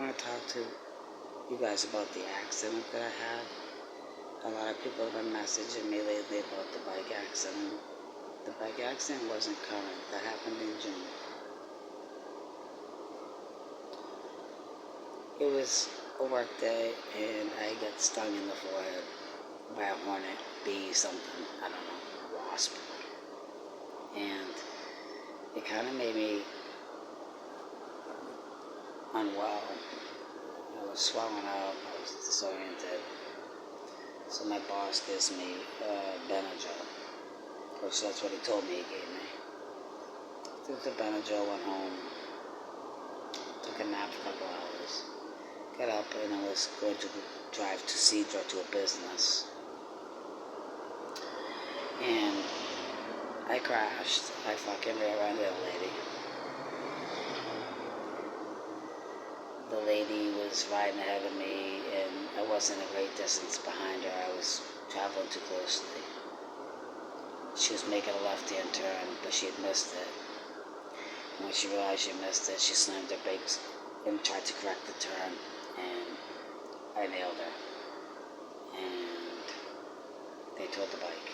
want to talk to you guys about the accident that I had. A lot of people have been messaging me lately about the bike accident. The bike accident wasn't current. That happened in June. It was a work day, and I got stung in the forehead by a hornet, bee, something, I don't know, wasp. And it kind of made me unwell. I was swelling up, I was disoriented. So my boss gives me Benadryl, which that's what he told me he gave me. Took the Benadryl, went home, took a nap for a couple hours, got up, and I was going to drive to Cidra to a business. And I crashed. I fucking rear-ended a lady. The lady was riding ahead of me, and I wasn't a great distance behind her. I was traveling too closely. She was making a left-hand turn, but she had missed it. And when she realized she missed it, she slammed her brakes and tried to correct the turn, and I nailed her. And they towed the bike.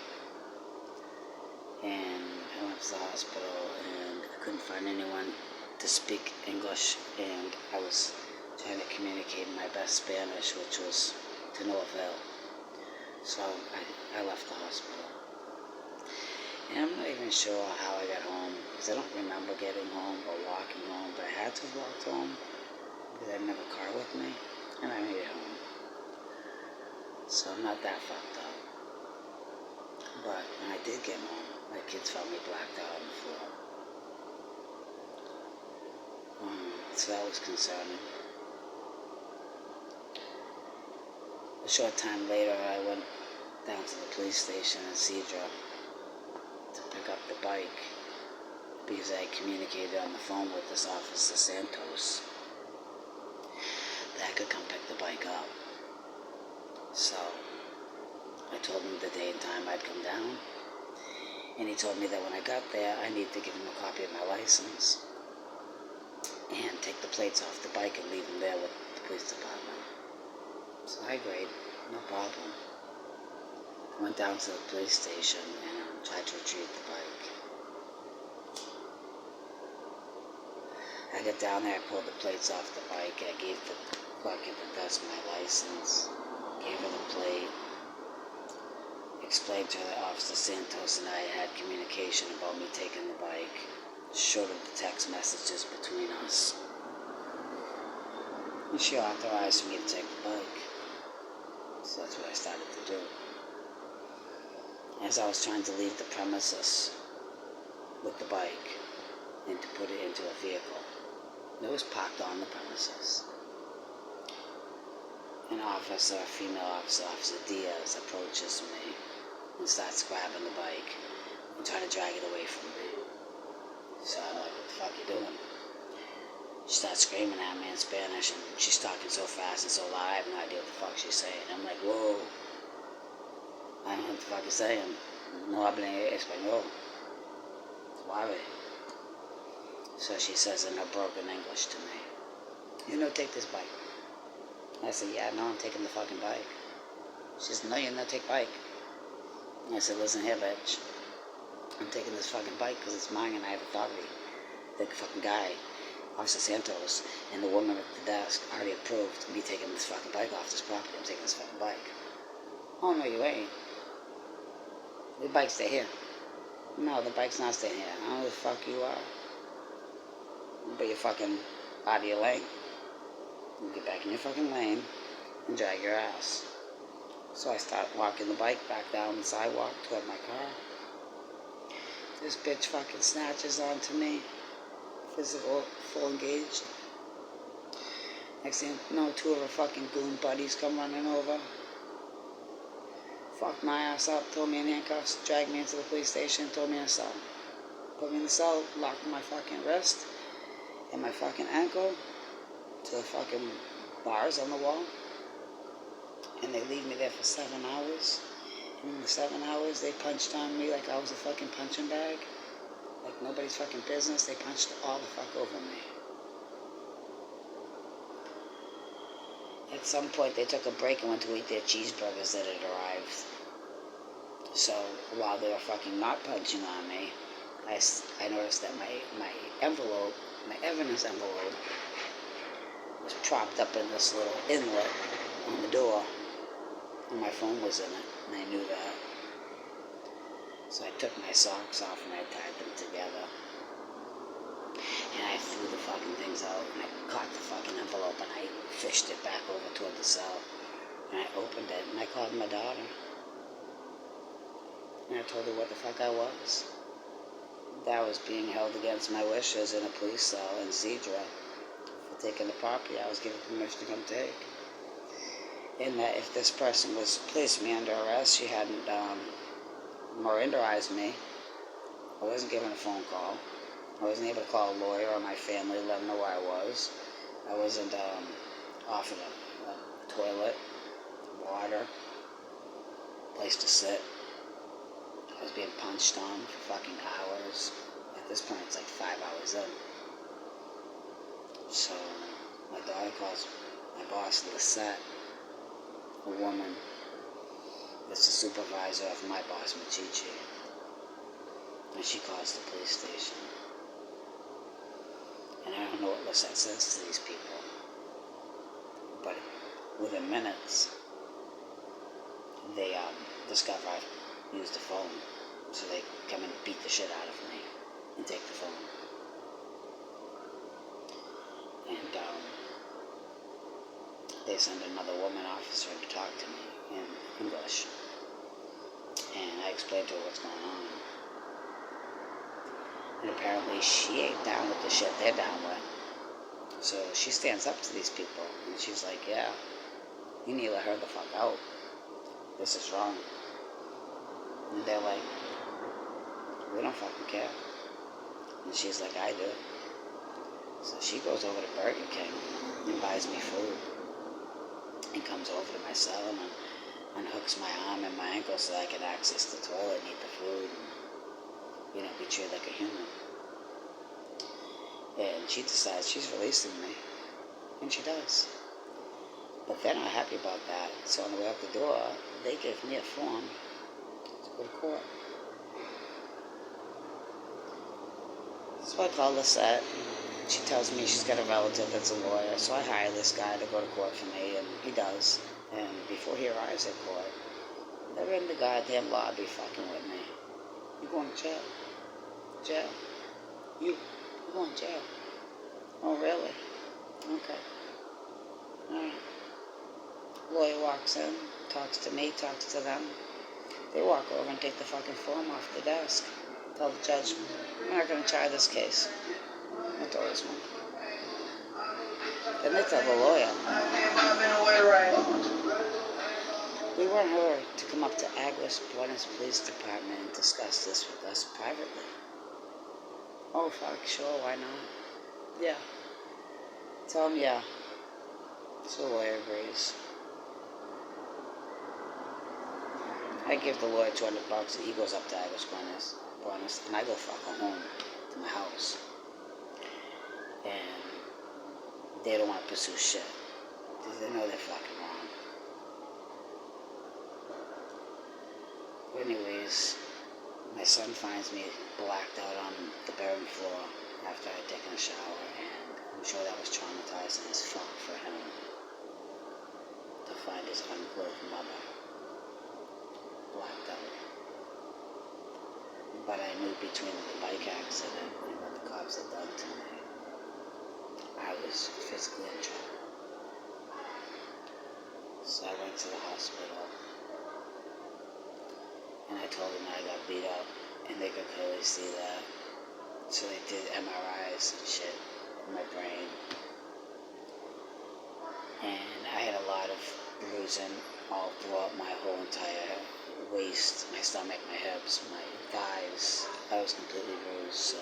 And I went to the hospital, and I couldn't find anyone to speak English, and I was trying to communicate in my best Spanish, which was to no avail. So I left the hospital. And I'm not even sure how I got home, because I don't remember getting home or walking home, but I had to have walked home, because I didn't have a car with me, and I made it home. So I'm not that fucked up. But when I did get home, my kids found me blacked out on the floor. So that was concerning. A short time later, I went down to the police station in Cidra to pick up the bike, because I communicated on the phone with this Officer Santos that I could come pick the bike up. So I told him the day and time I'd come down, and he told me that when I got there, I needed to give him a copy of my license and take the plates off the bike and leave them there with the police department. So I agreed, no problem. I went down to the police station and tried to retrieve the bike. I got down there, I pulled the plates off the bike, I gave the clerk at the desk my license, gave her the plate, explained to her that Officer Santos and I had communication about me taking the bike, showed her the text messages between us, and she authorized for me to take the bike. So that's what I started to do. As I was trying to leave the premises with the bike and to put it into a vehicle, it was parked on the premises. An officer, a female officer, Officer Diaz, approaches me and starts grabbing the bike and trying to drag it away from me. So I'm like, what the fuck you doing? She starts screaming at me in Spanish, and she's talking so fast and so loud, I have no idea what the fuck she's saying. I'm like, whoa, I don't know what the fuck you're saying. No hablo español. Suave. So she says in her broken English to me, you know, take this bike. I said, yeah, no, I'm taking the fucking bike. She says, no, you're not take bike. I said, listen here, bitch. I'm taking this fucking bike because it's mine and I have authority. The fucking guy, Officer Santos, and the woman at the desk already approved me taking this fucking bike off this property. I'm taking this fucking bike. Oh, no, you ain't. The bike's stay here. No, the bike's not staying here. I don't know who the fuck you are. But you're fucking out of your lane. You get back in your fucking lane and drag your ass. So I start walking the bike back down the sidewalk toward my car. This bitch fucking snatches onto me. Physical, full engaged. Next thing you know, two of her fucking goon buddies come running over. Fucked my ass up, threw me in handcuffs, dragged me into the police station, threw me in a cell. Put me in the cell, locked my fucking wrist and my fucking ankle to the fucking bars on the wall. And they leave me there for 7 hours. And in the 7 hours, they punched on me like I was a fucking punching bag. Like nobody's fucking business. They punched all the fuck over me. at some point they took a break and went to eat their cheeseburgers that had arrived. So while they were fucking not punching on me, I noticed that my envelope, my evidence envelope, was propped up in this little inlet on the door, and my phone was in it, and I knew that. So I took my socks off and I tied them together, and I threw the fucking things out, and I caught the fucking envelope, and I fished it back over toward the cell, and I opened it, and I called my daughter, and I told her what the fuck I was. That I was being held against my wishes in a police cell in Cidra for taking the property I was given permission to come take. And that if this person was placed me under arrest, she hadn't Mirandaized me. I wasn't given a phone call. I wasn't able to call a lawyer or my family to let them know where I was. I wasn't offered a toilet, water, place to sit. I was being punched on for fucking hours. At this point, it's like 5 hours in. So, my daughter calls my boss, Lisette, a woman that's the supervisor of my boss, Machichi. And she calls the police station. And I don't know what Lisette says to these people. But within minutes, they discover I've used the phone. So they come and beat the shit out of me and take the phone. And they send another woman officer to talk to me in English. And I explained to her what's going on. And apparently she ain't down with the shit they're down with. So she stands up to these people and she's like, yeah, you need to let her the fuck out. This is wrong. And they're like, we don't fucking care. And she's like, I do. So she goes over to Burger King and buys me food. And comes over to my cell and unhooks my arm and my ankle so I can access the toilet and eat the food and, be treated like a human. And she decides she's releasing me. And she does. But they're not happy about that. So on the way out the door, they give me a form to go to court. So I call Lisette. She tells me she's got a relative that's a lawyer. So I hire this guy to go to court for me, and he does. And before he arrives at court, they're in the goddamn lobby fucking with me. You going to jail? Jail. You going to jail? Oh, really? Okay. Alright. Lawyer walks in, talks to me, talks to them. They walk over and take the fucking form off the desk. Tell the judge, we're not going to try this case. I told this one. Then they tell the lawyer, we want her to come up to Aguas Buenas Police Department and discuss this with us privately. Oh, fuck, sure, why not? Yeah. Tell him, yeah. So the lawyer agrees. I give the lawyer $200 and he goes up to Aguas Buenas, and I go fucking home to my house. And they don't want to pursue shit. Because they know they're fucking wrong. But anyways, my son finds me blacked out on the bedroom floor after I'd taken a shower, and I'm sure that was traumatizing as fuck for him to find his unclothed mother blacked out. But I knew between the bike accident and what the cops had done to me, I was physically in trouble. So I went to the hospital, and I told them I got beat up, and they could clearly see that. So they did MRIs and shit in my brain. And I had a lot of bruising all throughout my whole entire waist, my stomach, my hips, my thighs. I was completely bruised, so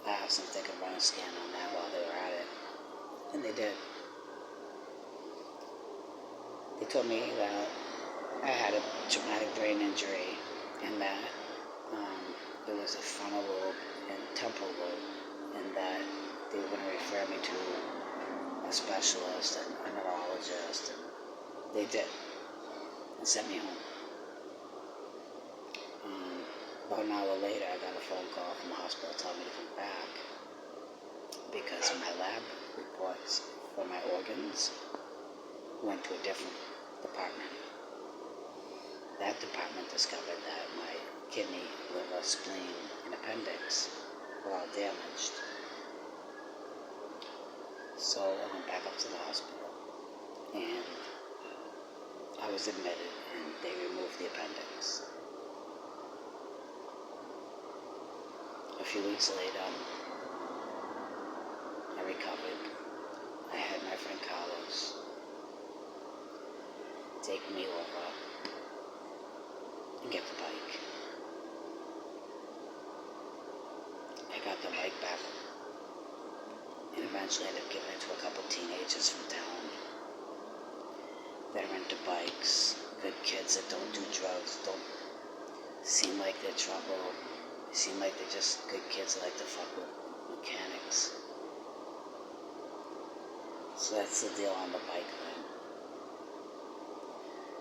I asked them if they could run a scan on that while they were at it. And they did. They told me that I had a traumatic brain injury and that it was a frontal lobe and temporal lobe, and that they were going to refer me to a specialist and a neurologist, and they did, and sent me home. About an hour later, I got a phone call from the hospital telling me to come back because my lab reports for my organs went to a different department. That department discovered that my kidney, liver, spleen, and appendix were all damaged. So I went back up to the hospital, and I was admitted, and they removed the appendix. A few weeks later, I recovered. I had my friend Carlos take me over and get the bike. I got the bike back and eventually ended up giving it to a couple teenagers from town that are into bikes, good kids that don't do drugs, don't seem like they're trouble, seem like they're just good kids that like to fuck with mechanics. So that's the deal on the bike thing.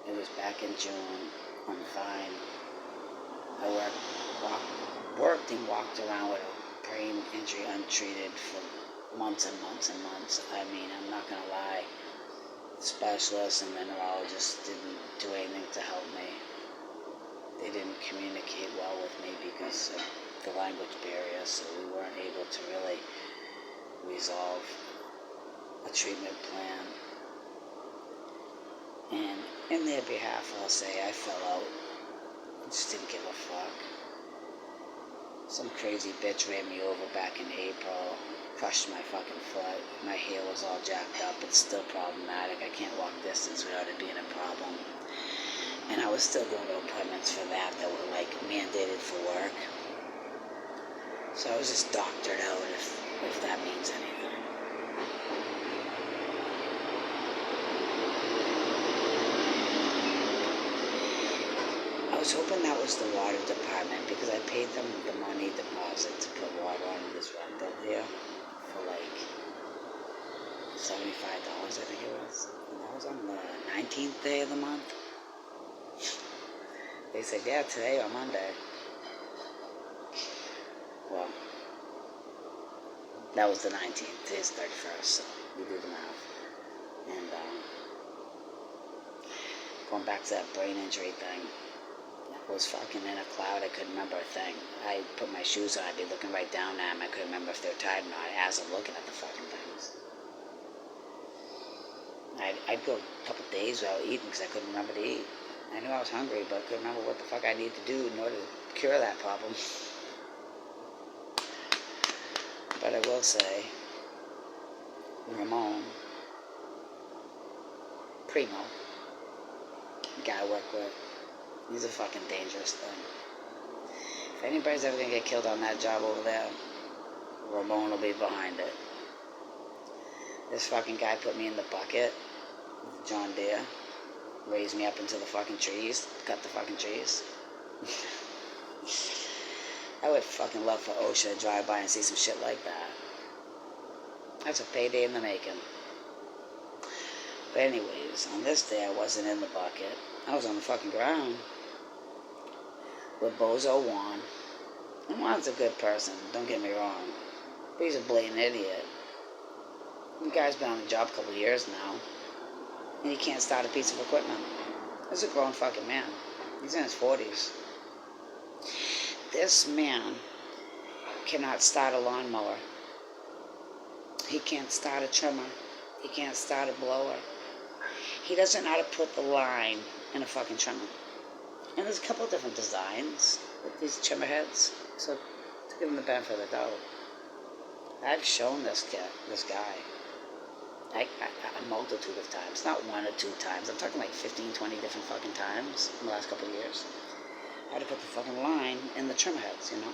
It was back in June. I'm fine. I worked and walked around with a brain injury untreated for months and months and months. I mean, I'm not gonna lie. The specialists and the neurologists didn't do anything to help me. They didn't communicate well with me because of the language barrier, so we weren't able to really resolve a treatment plan. And in their behalf, I'll say I fell out. I just didn't give a fuck. Some crazy bitch ran me over back in April, crushed my fucking foot. My heel was all jacked up. It's still problematic. I can't walk distance without it being a problem. And I was still going to appointments for that were like mandated for work. So I was just doctored out, if that means anything. I was hoping that was the water department because I paid them the money deposit to put water on this rental here for like $75, I think it was. And that was on the 19th day of the month. They said, yeah, today or Monday. Well, that was the 19th. Today's 31st, so you do the math. And going back to that brain injury thing, I was fucking in a cloud. I couldn't remember a thing. I put my shoes on. I'd be looking right down at them. I couldn't remember if they were tied or not as I'm looking at the fucking things. I'd go a couple days without eating because I couldn't remember to eat. I knew I was hungry, but couldn't remember what the fuck I needed to do in order to cure that problem. But I will say, Ramon, Primo, the guy I work with, he's a fucking dangerous thing. If anybody's ever gonna get killed on that job over there, Ramon will be behind it. This fucking guy put me in the bucket with John Deere, raised me up into the fucking trees, cut the fucking trees. I would fucking love for OSHA to drive by and see some shit like that. That's a payday in the making. But anyways, on this day I wasn't in the bucket. I was on the fucking ground with Bozo Juan. And Juan's a good person, don't get me wrong. But he's a blatant idiot. The guy's been on the job a couple of years now. And he can't start a piece of equipment. He's a grown fucking man. He's in his 40s. This man cannot start a lawnmower. He can't start a trimmer. He can't start a blower. He doesn't know how to put the line in a fucking trimmer. And there's a couple of different designs with these trimmer heads. So to give him the benefit of the doubt, I've shown this guy a multitude of times, not one or two times. I'm talking like 15, 20 different fucking times in the last couple of years. How to put the fucking line in the trimmer heads, you know?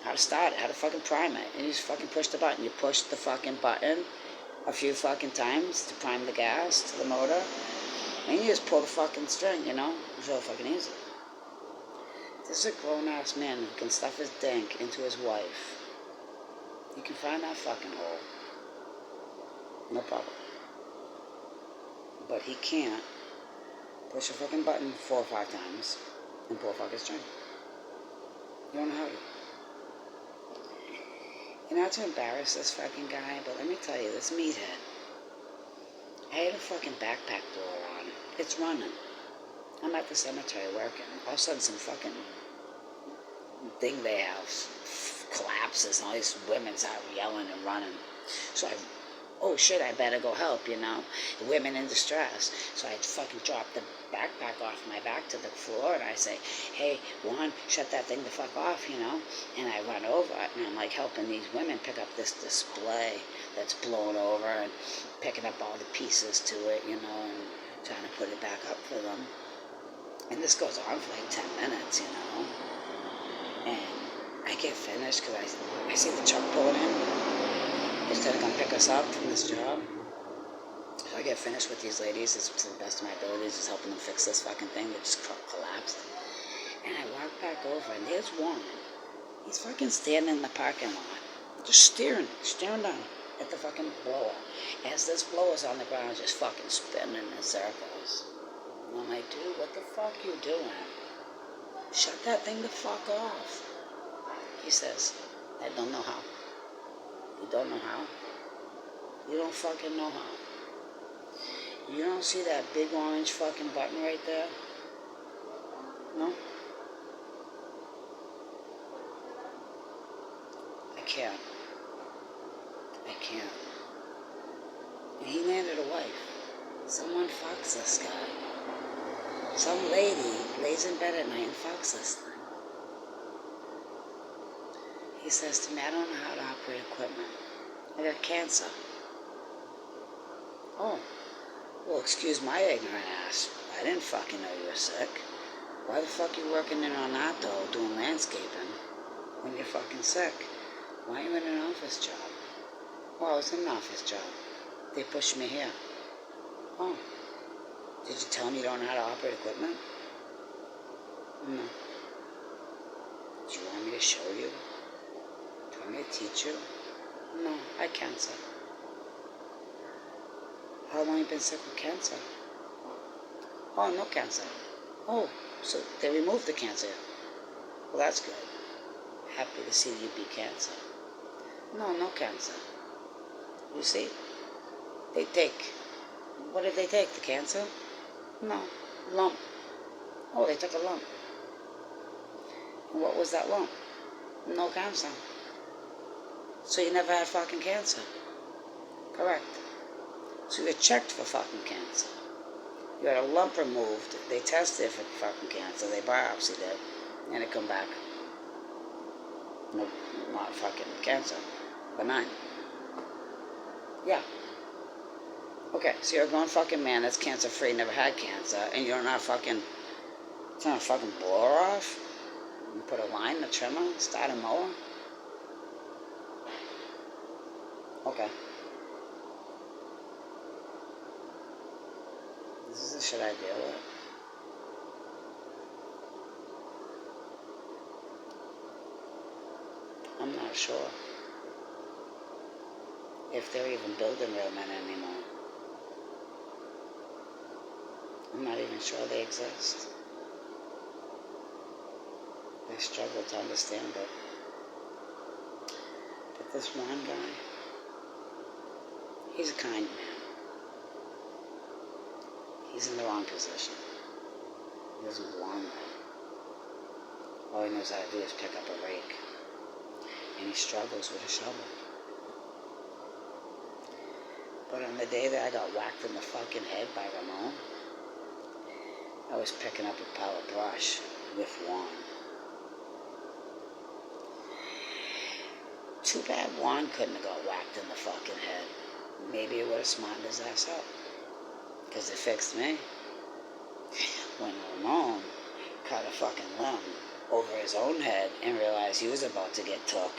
How to start it, how to fucking prime it. And you just fucking push the button. You push the fucking button a few fucking times to prime the gas to the motor. And you just pull the fucking string, you know? It's real fucking easy. This is a grown-ass man who can stuff his dink into his wife. You can find that fucking hole. No problem. But he can't push a fucking button 4 or 5 times and pull a fucking string. You don't know how to. Not to embarrass this fucking guy, but let me tell you, this meathead. I had a fucking backpack blower on. It's running. I'm at the cemetery working. All of a sudden, some fucking thing they have collapses, and all these women start yelling and running. So oh shit, I better go help, you know. The women in distress. So I fucking drop the backpack off my back to the floor, and I say, hey, Juan, shut that thing the fuck off, you know. And I run over it, and I'm like helping these women pick up this display that's blown over, and picking up all the pieces to it, you know, and trying to put it back up for them. And this goes on for like 10 minutes, you know. And I get finished because I see the truck pulling in. It's going to come pick us up from this job. So I get finished with these ladies. It's to the best of my abilities, just helping them fix this fucking thing that just collapsed. And I walk back over, and there's one. He's fucking standing in the parking lot, just staring down at the fucking blower. As this blower's on the ground, just fucking spinning in circles. And I'm like, dude, what the fuck you doing? Shut that thing the fuck off. He says, I don't know how. You don't know how? You don't fucking know how. You don't see that big orange fucking button right there? No? I can't. And he landed a wife. Someone fucks this guy. Some lady lays in bed at night and fucks this thing. He says to me, I don't know how to operate equipment. I got cancer. Oh, well, excuse my ignorant ass. I didn't fucking know you were sick. Why the fuck you working in Ornato doing landscaping when you're fucking sick? Why are you in an office job? Well, I was in an office job. They pushed me here. Oh, did you tell them you don't know how to operate equipment? No. Do you want me to show you? Do you want me to teach you? No, I cancer. How long have you been sick with cancer? Oh, no cancer. Oh, so they removed the cancer. Well, that's good. Happy to see you beat cancer. No, no cancer. You see, they take, what did they take, the cancer? No, lump. Oh, they took a lump. And what was that lump? No cancer. So you never had fucking cancer. Correct. So you got checked for fucking cancer. You had a lump removed. They tested for fucking cancer. They biopsied it. And it come back. No, not fucking cancer. Benign. Yeah. Okay, so you're a grown fucking man that's cancer-free, never had cancer, and you're not fucking, turn a fucking blower off? You put a line in the trimmer, start a mower? Okay. This is the shit I deal with. I'm not sure if they're even building real men anymore. I'm not even sure they exist. I struggle to understand it. But this one guy, he's a kind man. He's in the wrong position. He doesn't belong there. All he knows how to do is pick up a rake. And he struggles with a shovel. But on the day that I got whacked in the fucking head by Ramon, I was picking up a pile of brush with Juan. Too bad Juan couldn't have got whacked in the fucking head. Maybe it would have smartened his ass up. Because it fixed me. When Ramon cut a fucking limb over his own head and realized he was about to get took,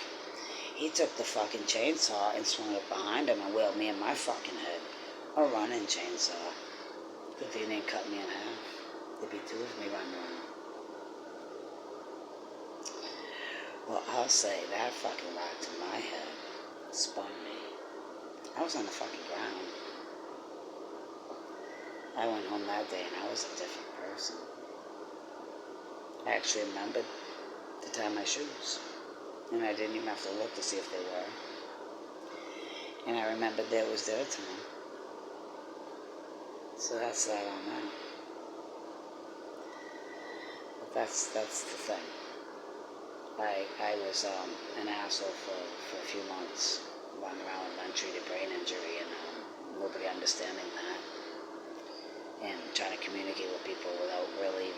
he took the fucking chainsaw and swung it behind him and whaled me in my fucking head. A running chainsaw. Good thing they didn't cut me in half. There'd be two of me running around. Well, I'll say that fucking whack to my head spun me. I was on the fucking ground. I went home that day and I was a different person. I actually remembered to tie my shoes. And I didn't even have to look to see if they were. And I remembered that it was their time. So that's that on that. But that's the thing. I was an asshole for a few months, running around with untreated brain injury and nobody understanding that. And trying to communicate with people without really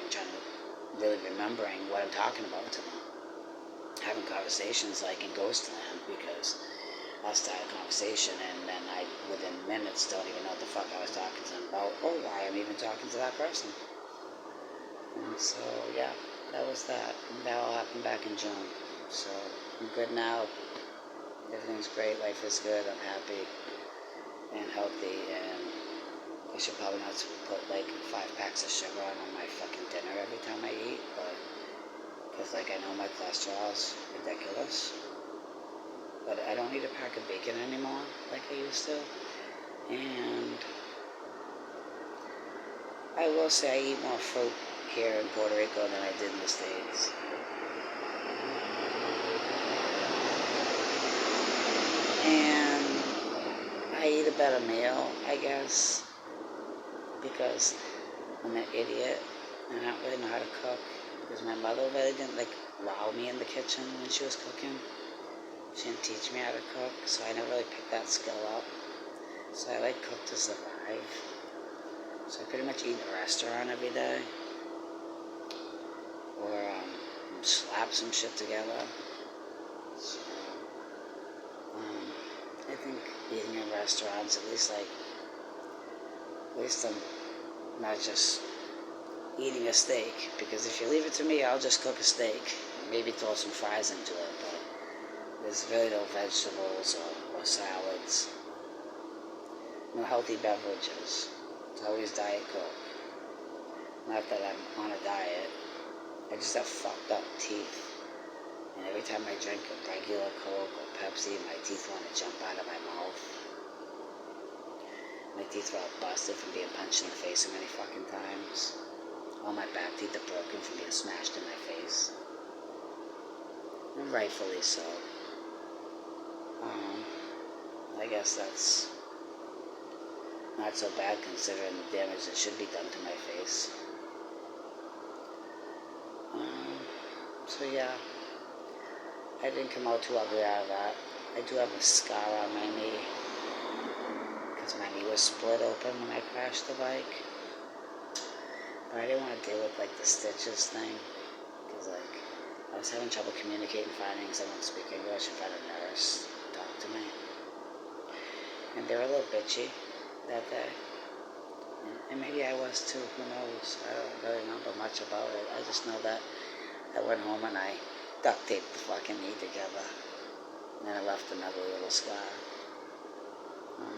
remembering what I'm talking about to them. Having conversations like in Ghost Land because I'll start a conversation and then I, within minutes, don't even know what the fuck I was talking to them about or why I'm even talking to that person. And so, yeah, that was that. And that all happened back in June. So, I'm good now. Everything's great. Life is good. I'm happy and healthy. And I should probably not put like 5 packs of sugar on my fucking dinner every time I eat. But, because like I know my cholesterol is ridiculous. But I don't eat a pack of bacon anymore like I used to. And I will say I eat more fruit here in Puerto Rico than I did in the States. And I eat a better meal, I guess, because I'm an idiot and I don't really know how to cook. Because my mother really didn't allow me in the kitchen when she was cooking. She didn't teach me how to cook, so I never really picked that skill up. So I cook to survive. So I pretty much eat in a restaurant every day. Or slap some shit together. So, I think eating in restaurants, at least I'm not just eating a steak. Because if you leave it to me, I'll just cook a steak. Maybe throw some fries into it, but there's really no vegetables or salads. No healthy beverages. It's always Diet Coke. Not that I'm on a diet. I just have fucked up teeth. And every time I drink a regular Coke or Pepsi, my teeth want to jump out of my mouth. My teeth are all busted from being punched in the face so many fucking times. All my back teeth are broken from being smashed in my face. And rightfully so. I guess that's not so bad considering the damage that should be done to my face. So yeah, I didn't come out too ugly out of that. I do have a scar on my knee because my knee was split open when I crashed the bike. But I didn't want to deal with the stitches thing because I was having trouble communicating, finding someone to speak English and find a nurse to talk to me. And they were a little bitchy that day. And maybe I was too, who knows? I don't really remember much about it. I just know that I went home and I duct taped the fucking knee together. And I left another little scar.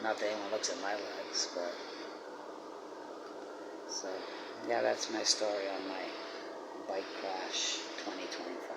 Not that anyone looks at my legs, but... So, yeah, that's my story on my bike crash 2025.